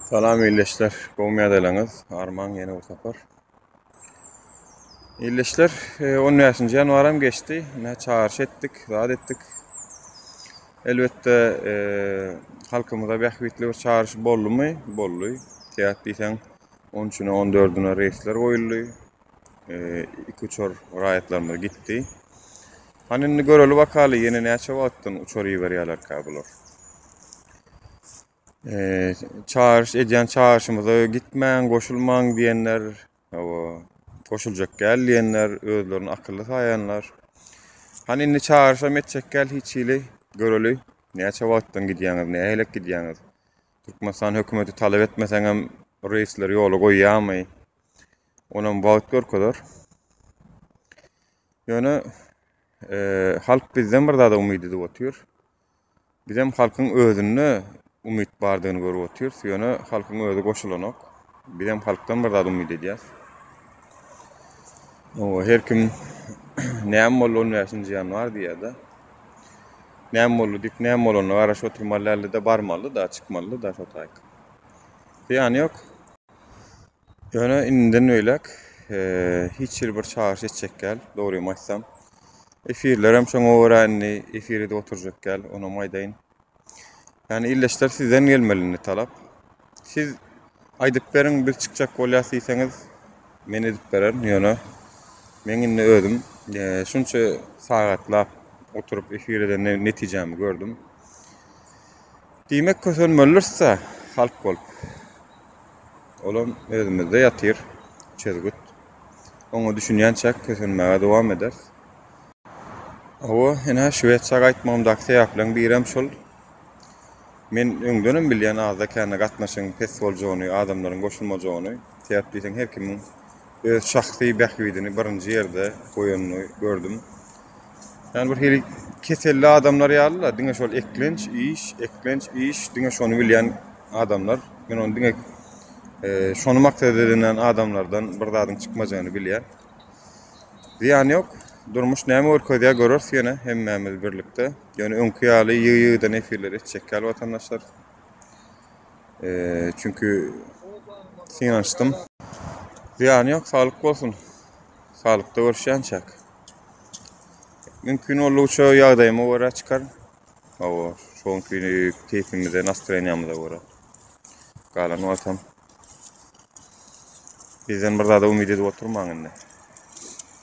Salam illeşler, Gowmýadalaňyz, Arman ýene bu sapar. Illeşler, 10 ýanwaram geçdi. Ne çağırış etdik, zat etdik. Elbette halkymyza bähwitli bir çağırış boldumy? Boldy. Teýat diýsen 13-üne 14-üne reýsler goýuldy. 2-3 raýatlarymyz gitdi. Hanynny göreli bakaly ýene näçe wagtdan uçar ýeberýärler kabular. Çağırış edýän çağırışymyza gitmäň, goşulmaň diýenler, goşuljak gel diýenler, özlerini akylly saýanlar. Hanynny çağırışam etjek gel hiç ýyly göreli näçe wagtdan gidýäňiz, näme elek gidýäňiz. Türkmenistan hökümeti talap etmeseň hem reýsler ýola goýýarmy? Onuň wagt görkezler. Ýöne halk bizden bir zada umyt edip otýar. Bizem halkyň özüne umyt bardygyny görüp otýar. Ýöne halkyň özü goşulanok. Bizem halkdan bir zada umyt edýäs. Her kim näme bolýan näçinji ýanwar diýýär-de. Näme boldy dik näme bolany garaş oturmaly da barmaly da çykmaly da şotaýk. Ýani ýok. Ýöne inden öýlek hiç bir çağırış etjek gel, dogry aýtsam. Efirler hem şoňa öwrenli, efirde oturjak gel, ona maýdaýyn. Yani illeşler sizden gelmelini talap. Siz aýdyp beriň bir çykjak bolýas diýseňiz, men edip berer, ýöne men indi özüm şunça sagatlap oturup efirde netijemi gördüm. Diýmek kösönmelirse halk bolup. Olam özümizde ýatyr, çezgüt. Oňa düşünýänçä kösönmäge dowam eder. Ene Şwedçe gaýtmamdaky sebäpleň birem şol. Men öňden bilýän azda kände gatnaşyň festivaljogy, adamlaryň goşulmajogy, teýap diýsen her kimiň öz şahsy bähwidini birinji ýerde goýanyny gördüm. Yani bir hili keselli adamlar ýalylar, diňe şol eklenç iş, diňe şonu bilýän adamlar, men onu diňe şonu maksat edilen adamlardan bir zadyň çykmajagyny bilýär. Ziýany ýok. Durmuş näme görkezýär görür ýene hemmemiz birlikde. Ýöne öňkü ýaly ýygy-ýygydan efirler etjek gel watandaşlar. Çünkü sinançdym. Ziýany ýok, saglyk bolsun. Saglykda görüşýänçäk. Mümkin bolýança ýagdaýyma görä çykar. Şoňky keyfimize, nastroýanyamyza görä. Galan watam. Bizden bir zada umyt edip oturmaň indi.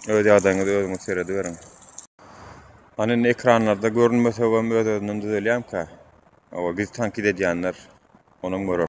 Öýde ýagdaýyňyzy özüňiz seredip beriň. Anyň ekranlarda görünmese hem öz-özünden düzelýär-ka. Biz tankit edýänler onuň görür.